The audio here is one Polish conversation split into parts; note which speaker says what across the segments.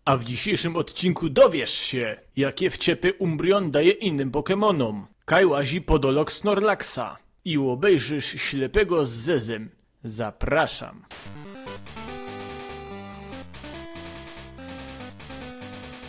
Speaker 1: A w dzisiejszym odcinku dowiesz się, jakie wciepy Umbreon daje innym Pokemonom. Kai łazi po dolok Snorlaxa i obejrzysz ślepego z Zezem. Zapraszam.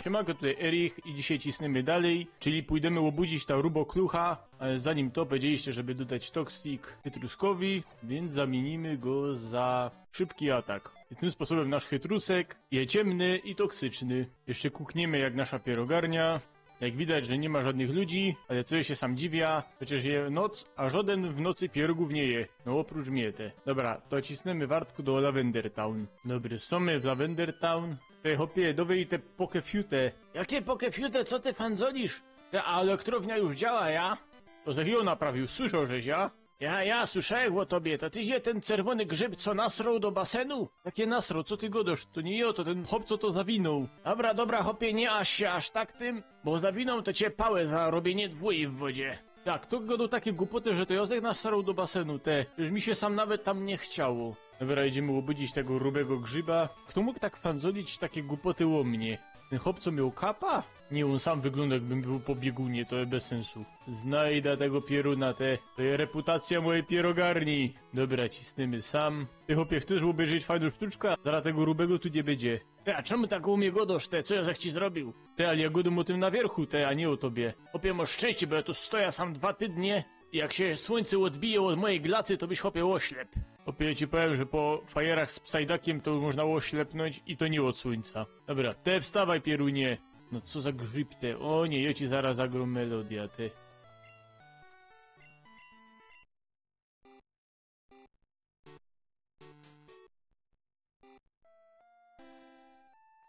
Speaker 1: Siemanko, tutaj Erich i dzisiaj cisnemy dalej, czyli pójdziemy obudzić ta Ruboklucha, ale zanim to powiedzieliście, żeby dodać Toxic Chytruskowi, więc zamienimy go za szybki atak. I tym sposobem nasz Chytrusek jest ciemny i toksyczny. Jeszcze kukniemy jak nasza pierogarnia. Jak widać, że nie ma żadnych ludzi, ale co się sam dziwia, przecież je noc, a żaden w nocy pierogów nie je. No oprócz mnie te. Dobra, to cisnemy wartku do Lavender Town. Dobry, są my w Lavender Town. Te hopie, dowej te pokefiute. Jakie pokefiute, co ty fanzolisz? A elektrownia już działa, ja? To za ją naprawił, słyszał, żeś ja? Ja słyszałem o tobie, to tyś je ten czerwony grzyb, co nasrał do basenu? Jakie nasrał, co ty godasz? To nie jo, to ten hop, co to zawinął. Dobra, hopie, nie aż się aż tak tym, bo zawinął to cię pałę za robienie dwój w wodzie. Tak, to godał takie głupoty, że to Jozek nasrał do basenu, te. Już mi się sam nawet tam nie chciało. Dobra, idziemy obudzić tego rubego grzyba. Kto mógł tak fanzolić takie głupoty o mnie? Ten hop, co miał kapa? Nie, on sam wygląda, jakbym był po biegunie, to bez sensu. Znajdę tego pieruna, to jest reputacja mojej pierogarni. Dobra, cisnemy sam. Ty hopie, chcesz obejrzeć fajną sztuczkę? Zaraz tego rubego tu nie będzie. A czemu tak u mnie godosz, co ja ci zrobił? Ale ja godum o tym na wierchu, a nie o tobie. Hopie, masz szczęście, bo ja tu stoję sam 2 tygodnie. I jak się słońce odbije od mojej glacy, to byś hopie oślep. Hopie, ja ci powiem, że po fajerach z Psyduckiem to można oślepnąć i to nie od słońca. Dobra, wstawaj pierunie. No co za grzyb te? O nie, ja ci zaraz zagram melodia te.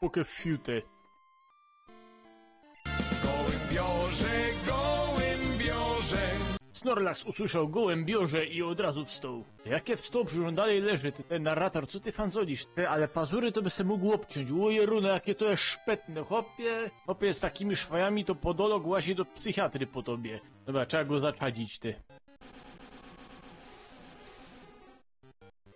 Speaker 1: Pokefiute. Gołębiorze. Snorlax usłyszał gołębiorze i od razu wstał. Jakie wstał, przecież on dalej leży, ten narrator, co ty fanzolisz? Ale pazury to by se mógł obciąć. Ojeruna, jakie to jest szpetne, hopie z takimi szwajami to podolog łazi do psychiatry po tobie. Dobra, trzeba go zaczadzić, ty.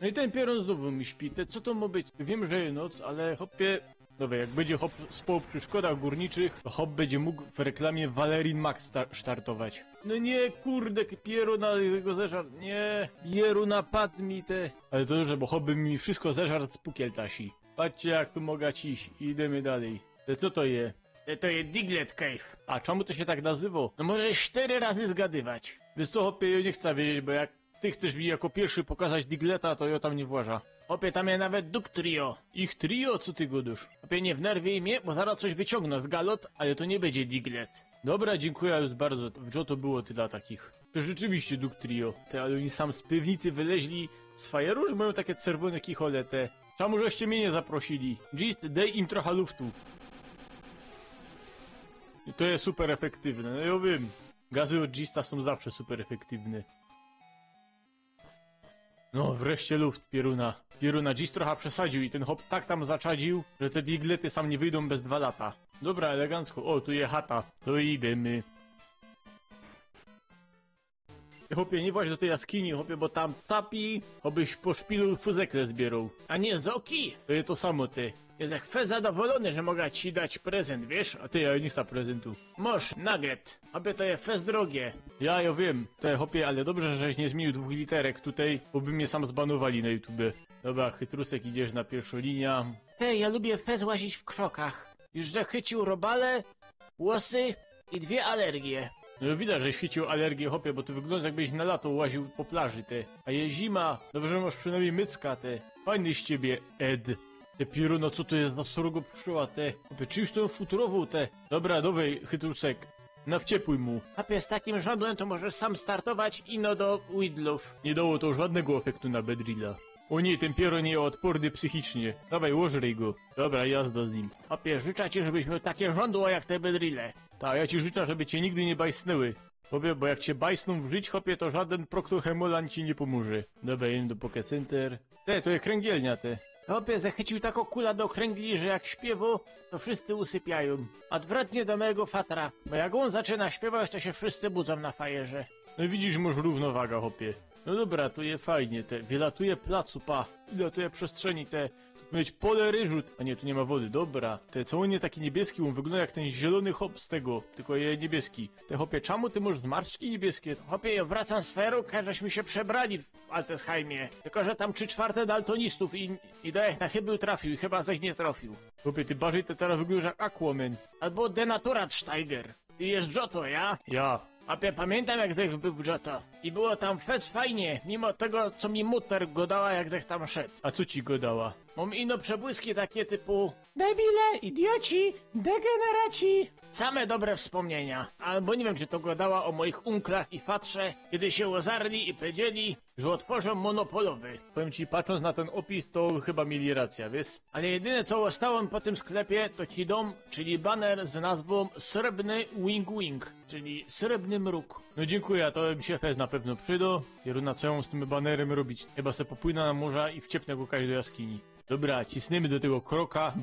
Speaker 1: No i ten pieron znowu mi śpi, co to ma być? Wiem, że jest noc, ale hopie... Dobra, jak będzie hop spał przy szkodach górniczych, to hop będzie mógł w reklamie Valerin Max startować. No nie, kurde, pieruna jego zeżar, nie, pieruna padł mi te. Ale to dobrze, bo hop by mi wszystko zeżarł z pukieltasi. Patrzcie jak tu mogę ciś, idziemy dalej. Co to je? To jest Diglett Cave. A czemu to się tak nazywa? No możesz 4 razy zgadywać. Więc to hopie, ja nie chcę wiedzieć, bo jak ty chcesz mi jako pierwszy pokazać Digletta, to ja tam nie właża. Hopie, tam jest nawet Duck Trio. Ich trio? Co ty godusz? Hopie, nie wnerwiej mnie, bo zaraz coś wyciągnę z galot, ale to nie będzie Diglett. Dobra, dziękuję już bardzo. W Johto było tyle takich. To rzeczywiście Duck Trio. Ale oni sam z piwnicy wyleźli z fajeru, że mają takie czerwone kichole te. Czemu żeście mnie nie zaprosili? Gist, daj im trochę luftu. I to jest super efektywne, no ja wiem. Gazy od Gista są zawsze super efektywne. No, wreszcie luft, pieruna. Pieruna, Gis trochę przesadził i ten hop tak tam zaczadził, że te diglety sam nie wyjdą bez 2 lata. Dobra, elegancko. O, tu jest chata. To idziemy. Hopie, nie właź do tej jaskini, hopie, bo tam capi, obyś po szpilu fuzekle zbierał. A nie zoki? To jest to samo, ty. Jest jak fe zadowolony, że mogę ci dać prezent, wiesz? A ty, ja nie sta prezentu. Moż, nugget. Hopie, to jest fez drogie. Ja wiem. To hopie, ale dobrze, żeś nie zmienił 2 literek tutaj, bo by mnie sam zbanowali na YouTube. Dobra, Chytrusek, idziesz na pierwszą linię. Hej, ja lubię fez łazić w krzokach. Już że chycił robale, łosy i 2 alergie. No widać, żeś chycił alergię, hopie, bo ty wyglądasz jakbyś na lato łaził po plaży, te. A jest zima, dobrze, że masz przynajmniej mycka, te. Fajny z ciebie, Ed. Te pieruno, co to jest za srogo pszczoła, te. Hopie, czyż to futurową, te. Dobra, dowej, Chytrusek. Nawciepuj mu. Hopie, z takim żadłem to możesz sam startować i no do Widlów. Nie dało to żadnego efektu na Bedrilla. O nie, ten pieron jest odporny psychicznie. Dawaj, łożrej go. Dobra, jazda z nim. Hopie, życzę ci, żebyś miał takie żądło jak te Bedrille. Ta, ja ci życzę, żeby cię nigdy nie bajsnęły. Hopie, bo jak cię bajsną w żyć, hopie, to żaden Proctohemolan ci nie pomoże. Dobra, jeden do Poke Center. To jest kręgielnia, te. Hopie, zachycił taką kula do kręgli, że jak śpiewo, to wszyscy usypiają. Odwrotnie do mojego fatra, bo jak on zaczyna śpiewać, to się wszyscy budzą na fajerze. No widzisz, masz równowaga, hopie. No dobra, tu je fajnie, wylatuje placu, wylatuje przestrzeni, Mieć pole ryżu. A nie, tu nie ma wody, dobra. Te co on nie taki niebieski, on wygląda jak ten zielony hop z tego, tylko je niebieski. Te hopie, czemu ty masz zmarszczki niebieskie?
Speaker 2: Hopie, ja wracam z Feruka, żeśmy się przebrali w Altesheimie. Tylko, że tam 3/4 daltonistów i Dech na chybił trafił i chyba zech nie trafił.
Speaker 1: Hopie, ty bardziej te teraz wyglądasz jak Aquaman.
Speaker 2: Albo Denaturatsteiger. I jest Joto, ja?
Speaker 1: Ja.
Speaker 2: Hopie, pamiętam jak zech był w Joto. I było tam fez fajnie, mimo tego, co mi muter go dała, jak zech tam szedł.
Speaker 1: A co ci go dała?
Speaker 2: Mam ino przebłyski takie typu debile, idioci, degeneraci. Same dobre wspomnienia. Albo nie wiem, czy to go dała o moich unklach i fatrze, kiedy się ozarli i powiedzieli, że otworzą monopolowy.
Speaker 1: Powiem ci, patrząc na ten opis, to chyba mieli rację, wiesz?
Speaker 2: Ale jedyne co ostałem po tym sklepie, to ci dom, czyli baner z nazwą Srebrny Wing Wing, czyli Srebrny Mruk.
Speaker 1: No dziękuję, a to mi się fez na pewno przyda. Pieruna, co ja mam z tym banerem robić? Chyba se popłynę na morza i wciepnę go kaś do jaskini. Dobra, cisniemy do tego kroka.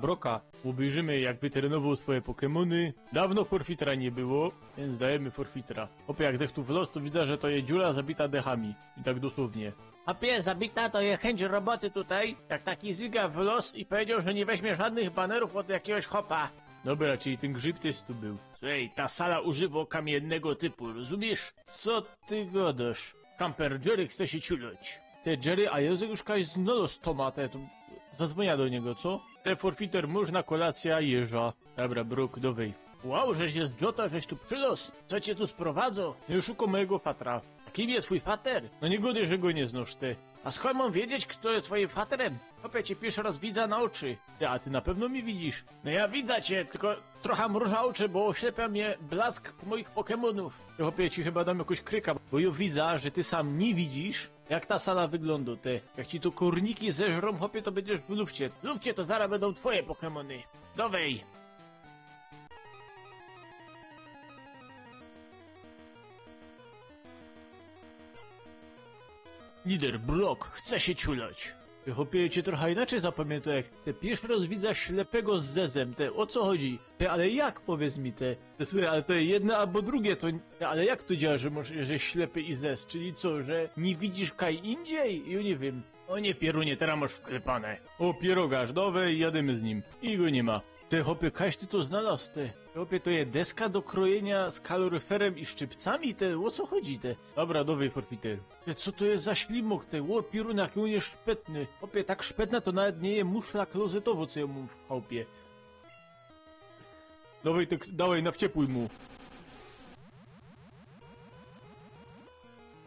Speaker 1: Broka. Obejrzymy, jak wytrenował swoje Pokemony. Dawno forfitra nie było, więc dajemy forfitra. Opie, jak dech tu w los, to widzę, że to jest dziura zabita dechami. I tak dosłownie.
Speaker 2: Hopie, zabita to je chęć roboty tutaj, jak taki ziga w los i powiedział, że nie weźmie żadnych banerów od jakiegoś hopa.
Speaker 1: Dobra, czyli ten grzyb też tu był.
Speaker 2: Słuchaj, ta sala używa kamiennego typu, rozumiesz?
Speaker 1: Co ty gadasz?
Speaker 2: Camper Jerry chce się ciulać.
Speaker 1: Te Jerry, a Józef już kaś znalazł tomatę, to zadzwonia do niego, co? Te forfiter, można kolacja jeża. Dobra, Brok, dowej.
Speaker 2: Wow, żeś jest Jota, żeś tu przylos. Co cię tu sprowadzą?
Speaker 1: Nie szukam mojego fatra.
Speaker 2: A kim jest twój fater?
Speaker 1: No nie gody, że go nie znosz, ty.
Speaker 2: A skąd mam wiedzieć, kto jest twoim faterem? Hopie, cię pierwszy raz widzę na oczy.
Speaker 1: Ty, a ty na pewno mnie widzisz.
Speaker 2: No ja widzę cię, tylko trochę mruża oczy, bo oślepia mnie blask moich Pokemonów.
Speaker 1: To chłopie, ci chyba dam jakoś kryka, bo ja widzę, że ty sam nie widzisz, jak ta sala wygląda, te. Jak ci to korniki zeżrą, chłopie, to będziesz w lufcie.
Speaker 2: W lufcie to zaraz będą twoje Pokemony. Dowej!
Speaker 1: Lider Brok chce się ciulać. Ty, chłopie, cię trochę inaczej zapamiętam, jak te pierwszy raz widzę ślepego z zezem, te, o co chodzi? Te, ale jak, powiedz mi, te słuchaj, ale to jedno albo drugie, to, te, ale jak to działa, że ślepy i zez, czyli co, że nie widzisz kaj indziej? Ja nie wiem.
Speaker 2: O nie, Pierunie, teraz masz wklepane.
Speaker 1: O, pierogarz, dowej, jadymy z nim. I go nie ma. Te, chłopie, kaś ty to znalazł, te. Chłopie, to jest deska do krojenia z kaloryferem i szczypcami, te, o co chodzi, te? Dobra, dowej, forfiter. Te, co to jest za ślimok, te, o, Pierun, jak on jest szpetny. Chłopie, tak szpetna, to nawet nie je muszla klozetowo, co ja mu w chałupie. Dawaj, tak, dawaj, nawciepłuj mu.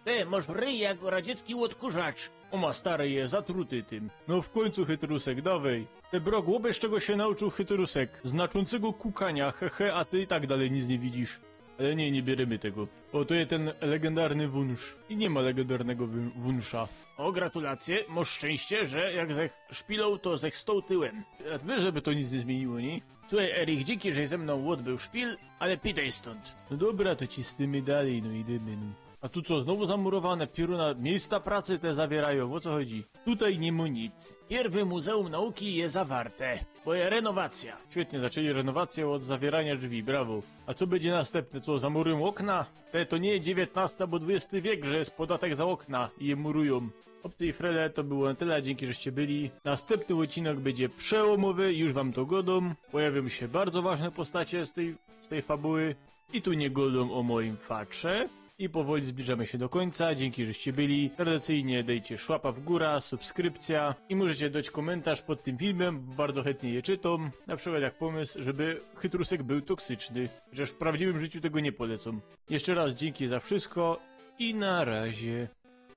Speaker 2: Ty, masz ryj jak radziecki odkurzacz.
Speaker 1: O ma stary je, zatruty tym. No w końcu chytrusek, dawaj. Te Brok, łobesz czego się nauczył chytrusek. Znaczącego kukania, hehe, a ty i tak dalej nic nie widzisz. Ale nie bierzemy tego. O, to jest ten legendarny wunsz. I nie ma legendarnego wunsza.
Speaker 2: O, gratulacje, masz szczęście, że jak zech szpilą, to zech stoł tyłem.
Speaker 1: A wiesz, żeby to nic nie zmieniło, nie?
Speaker 2: Słuchaj, Erich, dzięki, że ze mną odbył szpil, ale pidaj stąd.
Speaker 1: No dobra, to ci stymy dalej, no idziemy, no. A tu co, znowu zamurowane, Pieruna, miejsca pracy te zawierają, o co chodzi? Tutaj nie ma nic.
Speaker 2: Pierwy Muzeum Nauki je zawarte, bo je renowacja.
Speaker 1: Świetnie, zaczęli renowację od zawierania drzwi, brawo. A co będzie następne, co, zamurują okna? To nie jest XIX, bo XX wiek, że jest podatek za okna i je murują. Opcje i frele, to było na tyle, dzięki, żeście byli. Następny odcinek będzie przełomowy, już wam to godą. Pojawią się bardzo ważne postacie z tej fabuły. I tu nie godą o moim fatrze. I powoli zbliżamy się do końca, dzięki, żeście byli. Tradycyjnie dajcie szłapa w górę, subskrypcja i możecie dać komentarz pod tym filmem, bardzo chętnie je czytam. Na przykład jak pomysł, żeby chytrusek był toksyczny, chociaż w prawdziwym życiu tego nie polecam. Jeszcze raz dzięki za wszystko i na razie.